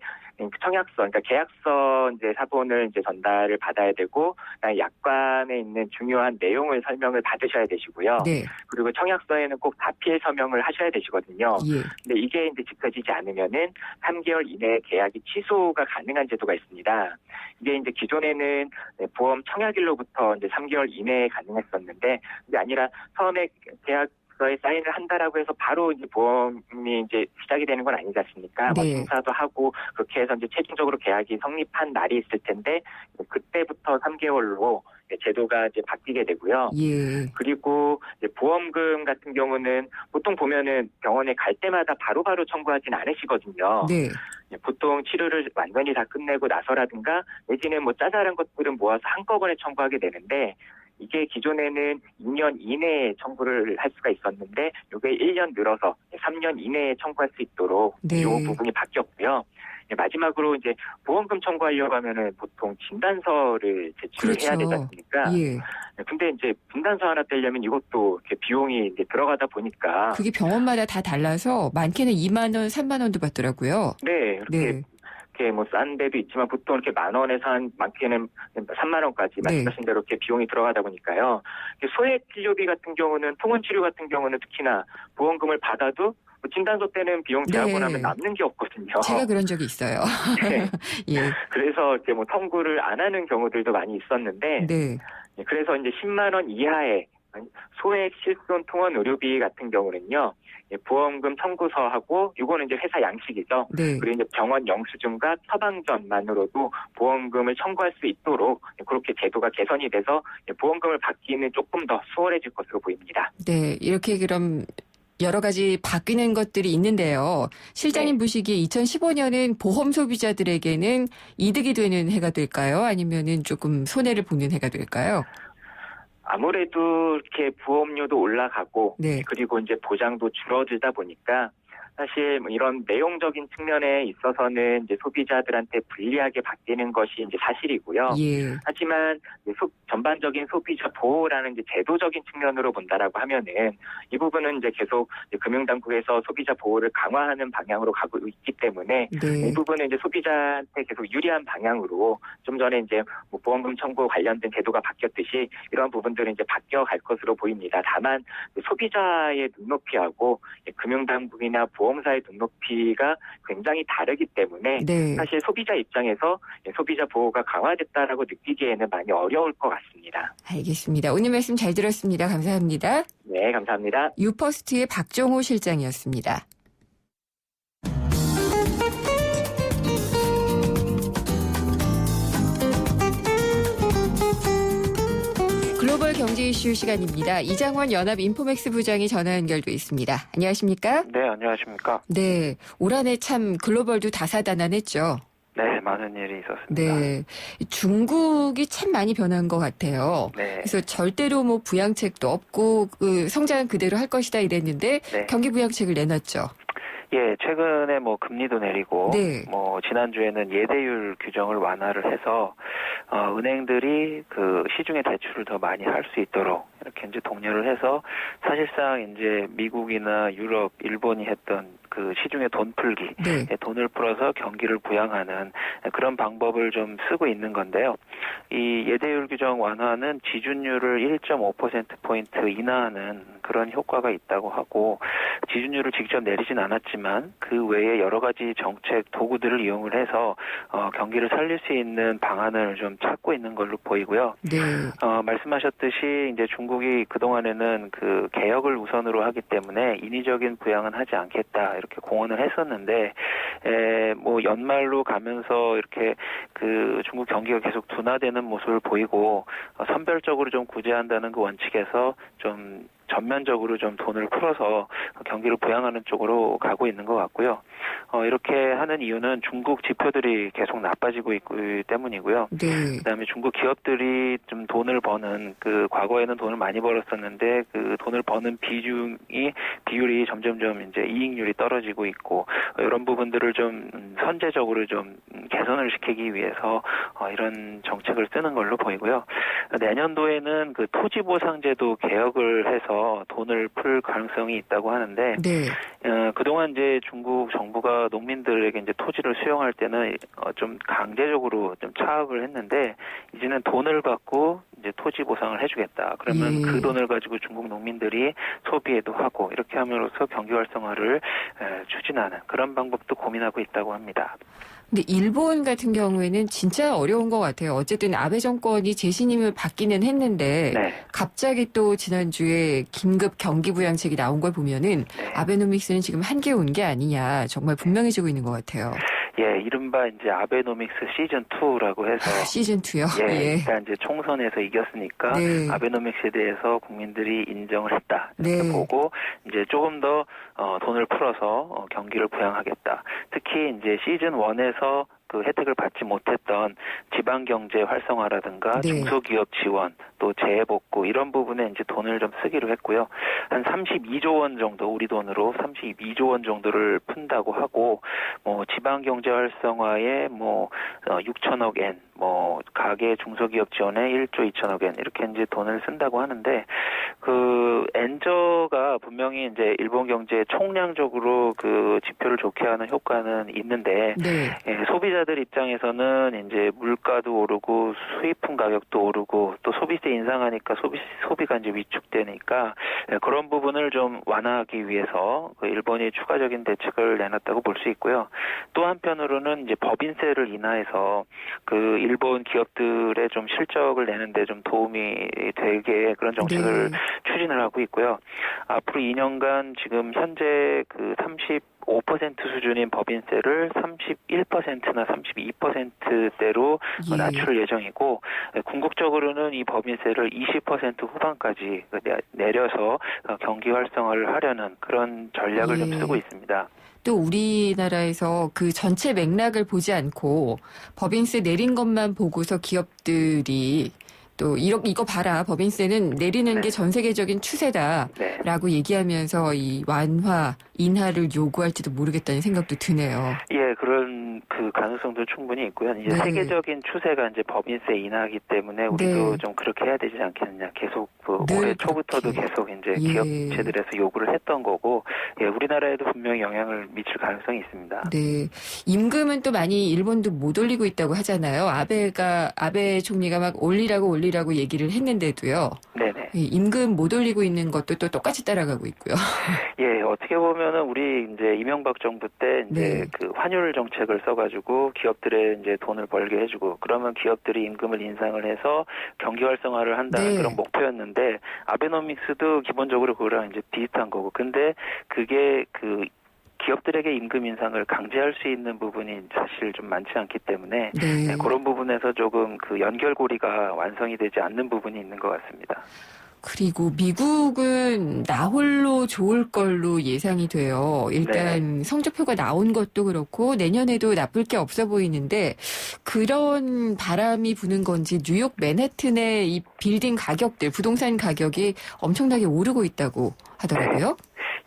청약서, 그러니까 계약서 이제 사본을 이제 전달을 받아야 되고 약관에 있는 중요한 내용을 설명을 받으셔야 되시고요. 네. 그리고 청약서에는 꼭 다필 서명을 하셔야 되시거든요. 예. 근데 이게 이제 지켜지지 않으면은 3개월 이내에 계약이 취소가 가능한 제도가 있습니다. 이게 이제 기존에는 보험 청약일로부터 이제 3개월 이내에 가능했었는데 그게 아니라 처음에 계약서에 사인을 한다라고 해서 바로 이제 보험이 이제 시작이 되는 건 아니지 않습니까? 네. 심사도 하고 그렇게 해서 이제 최종적으로 계약이 성립한 날이 있을 텐데 그때부터 3개월로 제도가 이제 바뀌게 되고요. 예. 그리고 이제 보험금 같은 경우는 보통 보면은 병원에 갈 때마다 바로바로 청구하진 않으시거든요. 네. 보통 치료를 완전히 다 끝내고 나서라든가 내지는 뭐 짜잘한 것들은 모아서 한꺼번에 청구하게 되는데 이게 기존에는 2년 이내에 청구를 할 수가 있었는데 이게 1년 늘어서 3년 이내에 청구할 수 있도록 네. 이 부분이 바뀌었고요. 마지막으로 이제 보험금 청구하려고 하면은 보통 진단서를 제출해야 그렇죠. 되지 않습니까? 예. 근데 이제 진단서 하나 떼려면 이것도 이렇게 비용이 이제 들어가다 보니까 그게 병원마다 다 달라서 많게는 2만 원, 3만 원도 받더라고요. 네, 이렇게 뭐 싼 데도 있지만 보통 이렇게 만 원에서 한 많게는 3만 원까지 말씀하신 대로 이렇게 비용이 들어가다 보니까요. 소액 진료비 같은 경우는 통원 치료 같은 경우는 특히나 보험금을 받아도 진단서 때는 비용 제하고 나면 남는 게 없거든요. 제가 그런 적이 있어요. 네. 예. 그래서 이렇게 뭐 청구를 안 하는 경우들도 많이 있었는데, 네. 그래서 이제 10만 원 이하의 소액 실손 통원 의료비 같은 경우는요, 보험금 청구서하고 이거는 이제 회사 양식이죠. 네. 그리고 이제 병원 영수증과 처방전만으로도 보험금을 청구할 수 있도록 그렇게 제도가 개선이 돼서 보험금을 받기는 조금 더 수월해질 것으로 보입니다. 네, 이렇게 그럼 여러 가지 바뀌는 것들이 있는데요. 실장님 보시기에 2015년은 보험 소비자들에게는 이득이 되는 해가 될까요? 아니면은 조금 손해를 보는 해가 될까요? 아무래도 이렇게 보험료도 올라가고 네. 그리고 이제 보장도 줄어들다 보니까 사실 뭐 이런 내용적인 측면에 있어서는 이제 소비자들한테 불리하게 바뀌는 것이 이제 사실이고요. 예. 하지만 전반적인 소비자 보호라는 이제 제도적인 측면으로 본다라고 하면은 이 부분은 이제 계속 이제 금융당국에서 소비자 보호를 강화하는 방향으로 가고 있기 때문에 네. 이 부분은 이제 소비자한테 계속 유리한 방향으로 좀 전에 이제 뭐 보험금 청구 관련된 제도가 바뀌었듯이 이런 부분들은 이제 바뀌어 갈 것으로 보입니다. 다만 소비자의 눈높이하고 금융당국이나 보험사의 눈높이가 굉장히 다르기 때문에 네. 사실 소비자 입장에서 소비자 보호가 강화됐다라고 느끼기에는 많이 어려울 것 같습니다. 알겠습니다. 오늘 말씀 잘 들었습니다. 감사합니다. 네, 감사합니다. 유퍼스트의 박종호 실장이었습니다. 글로벌 경제 이슈 시간입니다. 이장원 연합 인포맥스 부장이 전화 연결돼 있습니다. 안녕하십니까? 네, 안녕하십니까? 네, 올 한 해 참 글로벌도 다사다난했죠. 네, 많은 일이 있었습니다. 네, 중국이 참 많이 변한 것 같아요. 네. 그래서 절대로 뭐 부양책도 없고 성장은 그대로 할 것이다 이랬는데 네. 경기 부양책을 내놨죠. 예, 최근에 뭐 금리도 내리고, 네. 뭐 지난주에는 예대율 규정을 완화를 해서 은행들이 그 시중에 대출을 더 많이 할 수 있도록 이렇게 이제 독려를 해서 사실상 이제 미국이나 유럽, 일본이 했던 그 시중에 돈 풀기, 네. 돈을 풀어서 경기를 부양하는 그런 방법을 좀 쓰고 있는 건데요. 이 예대율 규정 완화는 지준율을 1.5%포인트 인하하는 그런 효과가 있다고 하고 지준율을 직접 내리진 않았지만 그 외에 여러 가지 정책 도구들을 이용을 해서 경기를 살릴 수 있는 방안을 좀 찾고 있는 걸로 보이고요. 네. 말씀하셨듯이 이제 중국이 그동안에는 그 개혁을 우선으로 하기 때문에 인위적인 부양은 하지 않겠다 이렇게 공언을 했었는데 뭐 연말로 가면서 이렇게 그 중국 경기가 계속 둔화되는 모습을 보이고 선별적으로 좀 구제한다는 그 원칙에서 좀 전면적으로 좀 돈을 풀어서 경기를 부양하는 쪽으로 가고 있는 것 같고요. 이렇게 하는 이유는 중국 지표들이 계속 나빠지고 있기 때문이고요. 네. 그다음에 중국 기업들이 좀 돈을 버는 그 과거에는 돈을 많이 벌었었는데 그 돈을 버는 비율이 점점점 이제 이익률이 떨어지고 있고 이런 부분들을 좀 선제적으로 좀 개선을 시키기 위해서 이런 정책을 쓰는 걸로 보이고요. 내년도에는 그 토지보상제도 개혁을 해서 돈을 풀 가능성이 있다고 하는데 네. 그동안 이제 중국 정부가 농민들에게 이제 토지를 수용할 때는 좀 강제적으로 좀 차압을 했는데 이제는 돈을 받고 이제 토지 보상을 해주겠다. 그러면 그 돈을 가지고 중국 농민들이 소비에도 하고 이렇게 함으로써 경기 활성화를 추진하는 그런 방법도 고민하고 있다고 합니다. 근데 일본 같은 경우에는 진짜 어려운 것 같아요. 어쨌든 아베 정권이 재신임을 받기는 했는데 갑자기 또 지난주에 긴급 경기 부양책이 나온 걸 보면은 아베노믹스는 지금 한계 온 게 아니냐 정말 분명해지고 있는 것 같아요. 예, 이른바 이제 아베노믹스 시즌 2라고 해서 시즌 2요. 예, 그러니까 이제 총선에서 이겼으니까 아베노믹스에 대해서 국민들이 인정을 했다 이렇게 보고 이제 조금 더 돈을 풀어서 경기를 부양하겠다. 특히 이제 시즌 1에서 그 혜택을 받지 못했던 지방 경제 활성화라든가 중소기업 지원, 또 재해복구 이런 부분에 이제 돈을 좀 쓰기로 했고요. 한 32조 원 정도 우리 돈으로 32조 원 정도를 푼다고 하고 뭐 지방 경제 활성화에 뭐 6천억 엔, 뭐 가계 중소기업 지원에 1조 2천억 엔 이렇게 이제 돈을 쓴다고 하는데 그 엔저가 분명히 이제 일본 경제에 총량적으로 그 지표를 좋게 하는 효과는 있는데 예, 소비자들 입장에서는 이제 물가도 오르고 수입품 가격도 오르고 또 소비세 인상하니까 소비가 이제 위축되니까 그런 부분을 좀 완화하기 위해서 그 일본이 추가적인 대책을 내놨다고 볼 수 있고요. 또 한편으로는 이제 법인세를 인하해서 그 일본 기업들의 좀 실적을 내는데 좀 도움이 되게 그런 정책을 추진을 하고 있고요. 앞으로 2년간 지금 현재 그 35% 수준인 법인세를 31%나 32%대로 낮출 예정이고 궁극적으로는 이 법인세를 20% 후반까지 내려서 경기 활성화를 하려는 그런 전략을 좀 쓰고 있습니다. 또 우리나라에서 그 전체 맥락을 보지 않고 법인세 내린 것만 보고서 기업들이 또 이거 봐라 법인세는 내리는 게 전 세계적인 추세다라고 얘기하면서 이 완화, 인하를 요구할지도 모르겠다는 생각도 드네요. 예, 그런 그 가능성도 충분히 있고요. 이제 세계적인 추세가 이제 법인세 인하이기 때문에 우리도 좀 그렇게 해야 되지 않겠느냐. 계속 그 올해 초부터도 계속 이제 기업체들에서 요구를 했던 거고, 예, 우리나라에도 분명히 영향을 미칠 가능성이 있습니다. 네, 임금은 또 많이 일본도 못 올리고 있다고 하잖아요. 아베 총리가 막 올리라고 얘기를 했는데도요. 네네. 임금 못 올리고 있는 것도 또 똑같이 따라가고 있고요. 예, 어떻게 보면은 우리 이제 이명박 정부 때 이제 그 환율 정책을 써가지고 기업들의 이제 돈을 벌게 해주고 그러면 기업들이 임금을 인상을 해서 경기 활성화를 한다는 그런 목표였는데 아베노믹스도 기본적으로 그거랑 이제 비슷한 거고 근데 그게 그 기업들에게 임금 인상을 강제할 수 있는 부분이 사실 좀 많지 않기 때문에 네, 그런 부분에서 조금 그 연결고리가 완성이 되지 않는 부분이 있는 것 같습니다. 그리고 미국은 나홀로 좋을 걸로 예상이 돼요. 일단 성적표가 나온 것도 그렇고 내년에도 나쁠 게 없어 보이는데 그런 바람이 부는 건지 뉴욕 맨해튼의 이 빌딩 가격들, 부동산 가격이 엄청나게 오르고 있다고 하더라고요.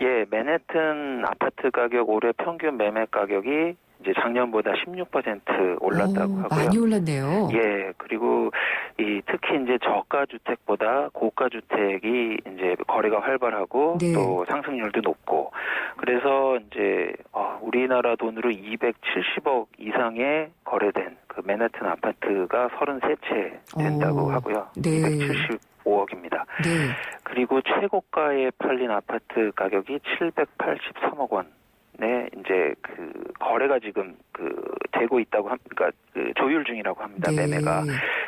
예, 맨해튼 아파트 가격 올해 평균 매매 가격이 이제 작년보다 16% 올랐다고 하고요. 많이 올랐네요. 예, 그리고 특히 이제 저가 주택보다 고가 주택이 이제 거래가 활발하고 또 상승률도 높고 그래서 이제 우리나라 돈으로 270억 이상의 거래된 그 맨해튼 아파트가 33채 된다고 하고요. 275억입니다. 그리고 최고가에 팔린 아파트 가격이 783억 원. 네, 이제 그 거래가 지금 되고 있다고 그러니까 그 조율 중이라고 합니다. 매매가.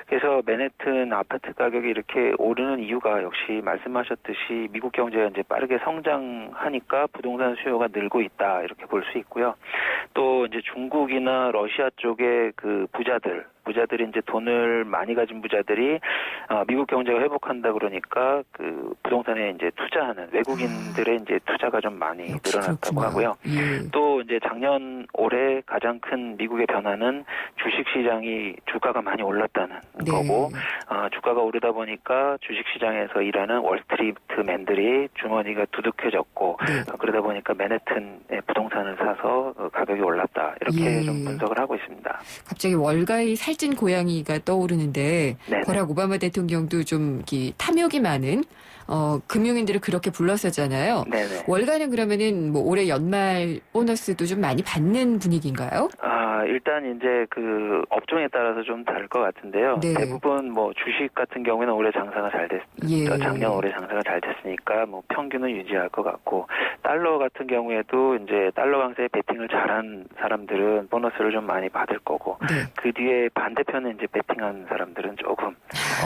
그래서 맨해튼 아파트 가격이 이렇게 오르는 이유가 역시 말씀하셨듯이 미국 경제가 이제 빠르게 성장하니까 부동산 수요가 늘고 있다 이렇게 볼 수 있고요. 또 이제 중국이나 러시아 쪽의 그 부자들이 이제 돈을 많이 가진 부자들이 미국 경제가 회복한다 그러니까 그 부동산에 이제 투자하는 외국인들의 이제 투자가 좀 많이 늘어났다고 하고요. 또 이제 작년 올해 가장 큰 미국의 변화는 주식시장이 주가가 많이 올랐다는 거고, 주가가 오르다 보니까 주식시장에서 일하는 월스트리트맨들이 주머니가 두둑해졌고, 그러다 보니까 맨해튼의 부동산을 사서 가격이 올랐다. 이렇게 좀 분석을 하고 있습니다. 갑자기 월가의 살찐 고양이가 떠오르는데 네네. 버락 오바마 대통령도 좀 탐욕이 많은 금융인들을 그렇게 불렀었잖아요. 네네. 월가는 그러면은 뭐 올해 연말 보너스도 좀 많이 받는 분위기인가요? 일단 이제 그 업종에 따라서 좀 다를 것 같은데요. 네. 대부분 뭐 주식 같은 경우에는 올해 장사가 잘 예. 작년 올해 장사가 잘 됐으니까 뭐 평균은 유지할 것 같고, 달러 같은 경우에도 이제 달러 강세에 베팅을 잘한 사람들은 보너스를 좀 많이 받을 거고, 그 뒤에 반대편에 이제 베팅한 사람들은 조금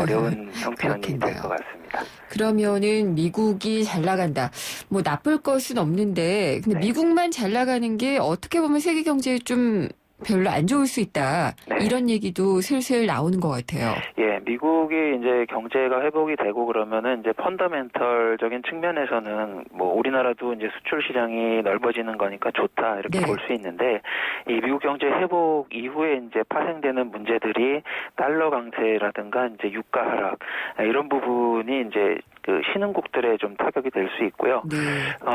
어려운 형편이 될 것 같습니다. 그러면은 미국이 잘 나간다. 뭐 나쁠 것은 없는데, 근데 미국만 잘 나가는 게 어떻게 보면 세계 경제에 좀 별로 안 좋을 수 있다. 이런 얘기도 슬슬 나오는 것 같아요. 예, 미국이 이제 경제가 회복이 되고 그러면은 이제 펀더멘털적인 측면에서는 뭐 우리나라도 이제 수출 시장이 넓어지는 거니까 좋다 이렇게 볼 수 있는데, 이 미국 경제 회복 이후에 이제 파생되는 문제들이 달러 강세라든가 이제 유가 하락 이런 부분이 이제 그 신흥국들에 좀 타격이 될 수 있고요.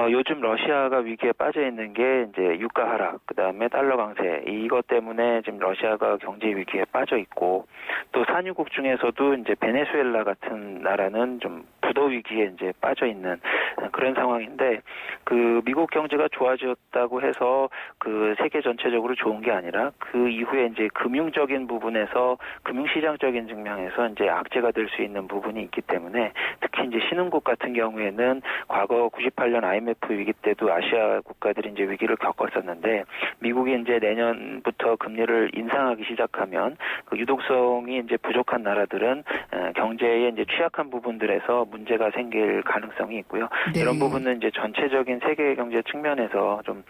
요즘 러시아가 위기에 빠져 있는 게 이제 유가 하락, 그다음에 달러 강세, 이것 때문에 지금 러시아가 경제 위기에 빠져 있고, 또 산유국 중에서도 이제 베네수엘라 같은 나라는 좀 부도 위기에 이제 빠져 있는 그런 상황인데, 그 미국 경제가 좋아졌다고 해서 그 세계 전체적으로 좋은 게 아니라 그 이후에 이제 금융적인 부분에서, 금융시장적인 측면에서 이제 악재가 될 수 있는 부분이 있기 때문에, 특히 이제 신흥국 같은 경우에는 과거 98년 IMF 위기 때도 아시아 국가들이 이제 위기를 겪었었는데, 미국이 이제 내년부터 금리를 인상하기 시작하면 그 유동성이 이제 부족한 나라들은 경제에 이제 취약한 부분들에서 문제가 생길 가능성이 있고요. 이런 부분은 이제 전체적인 세계 경제 측면에서 좀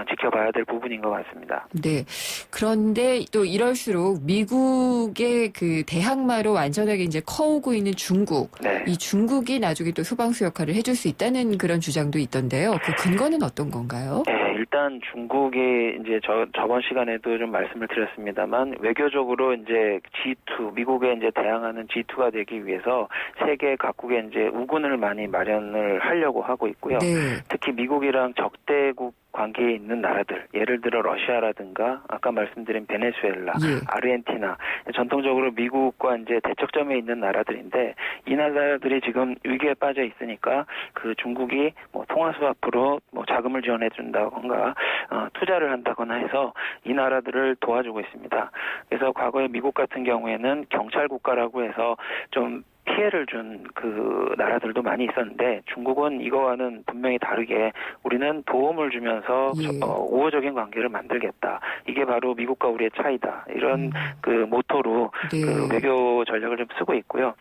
지켜봐야 될 부분인 것 같습니다. 네. 그런데 또 이럴수록 미국의 그 대항마로 완전하게 이제 커오고 있는 중국, 이 중국이 나중에 또 소방수 역할을 해줄 수 있다는 그런 주장도 있던데요. 그 근거는 어떤 건가요? 네, 일단 중국이 이제 저번 시간에도 좀 말씀을 드렸습니다만, 외교적으로 이제 G2, 미국에 이제 대항하는 G2가 되기 위해서 세계 각국에 이제 우군을 많이 마련을 하려고 하고 있고요. 특히 미국이랑 적대국 관계에 있는 나라들, 예를 들어 러시아라든가 아까 말씀드린 베네수엘라, 아르헨티나, 전통적으로 미국과 이제 대척점에 있는 나라들인데, 이 나라들이 지금 위기에 빠져 있으니까 그 중국이 뭐 통화수합으로 뭐 자금을 지원해 준다거나 투자를 한다거나 해서 이 나라들을 도와주고 있습니다. 그래서 과거에 미국 같은 경우에는 경찰 국가라고 해서 좀 피해를 준 그 나라들도 많이 있었는데, 중국은 이거와는 분명히 다르게 우리는 도움을 주면서 우호적인 관계를 만들겠다. 이게 바로 미국과 우리의 차이다. 이런 그 모토로 그 외교 전략을 좀 쓰고 있고요.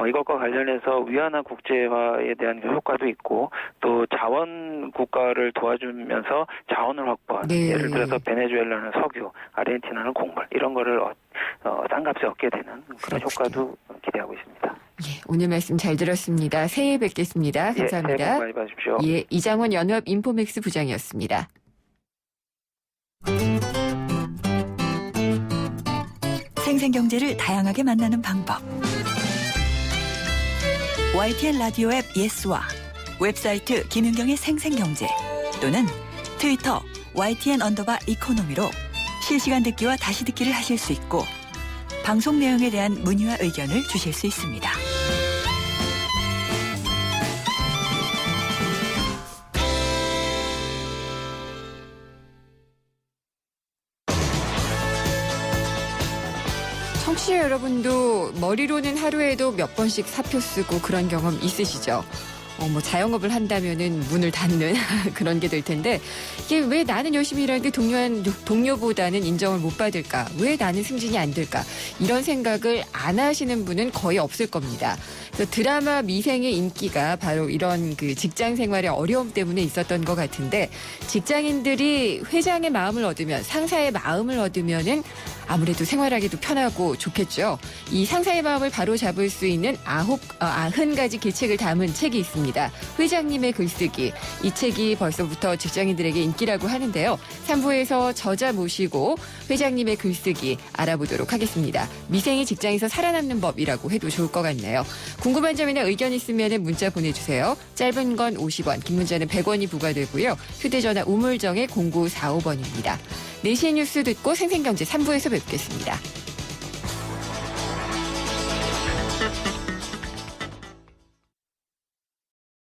이것과 관련해서 위안화 국제화에 대한 효과도 있고, 또 자원 국가를 도와주면서 자원을 확보하는, 예를 들어서 베네수엘라는 석유, 아르헨티나는 곡물, 이런 거를 싼값에 얻게 되는 그런 효과도 기대하고 있습니다. 예, 오늘 말씀 잘 들었습니다. 새해 뵙겠습니다. 감사합니다. 새해 복 많이 받으십시오. 예, 이장원 연합 인포맥스 부장이었습니다. 생생경제를 다양하게 만나는 방법. YTN 라디오 앱 예스와 웹사이트 김윤경의 생생경제, 또는 트위터 YTN_이코노미로 실시간 듣기와 다시 듣기를 하실 수 있고, 방송 내용에 대한 문의와 의견을 주실 수 있습니다. 청취자 여러분도 머리로는 하루에도 몇 번씩 사표 쓰고 그런 경험 있으시죠? 뭐 자영업을 한다면은 문을 닫는 그런 게 될 텐데, 이게 왜 나는 열심히 일하는데 동료보다는 인정을 못 받을까? 왜 나는 승진이 안 될까? 이런 생각을 안 하시는 분은 거의 없을 겁니다. 그래서 드라마 미생의 인기가 바로 이런 그 직장 생활의 어려움 때문에 있었던 것 같은데, 직장인들이 회장의 마음을 얻으면, 상사의 마음을 얻으면은 아무래도 생활하기도 편하고 좋겠죠. 이 상사의 마음을 바로 잡을 수 있는 90가지 계책을 담은 책이 있습니다. 있습니다. 회장님의 글쓰기. 이 책이 벌써부터 직장인들에게 인기라고 하는데요. 3부에서 저자 모시고 회장님의 글쓰기 알아보도록 하겠습니다. 미생이 직장에서 살아남는 법이라고 해도 좋을 것 같네요. 궁금한 점이나 의견 있으면 문자 보내주세요. 짧은 건 50원, 긴 문자는 100원이 부과되고요. 휴대전화 우물정의 0945번입니다. 4시의 뉴스 듣고 생생경제 3부에서 뵙겠습니다.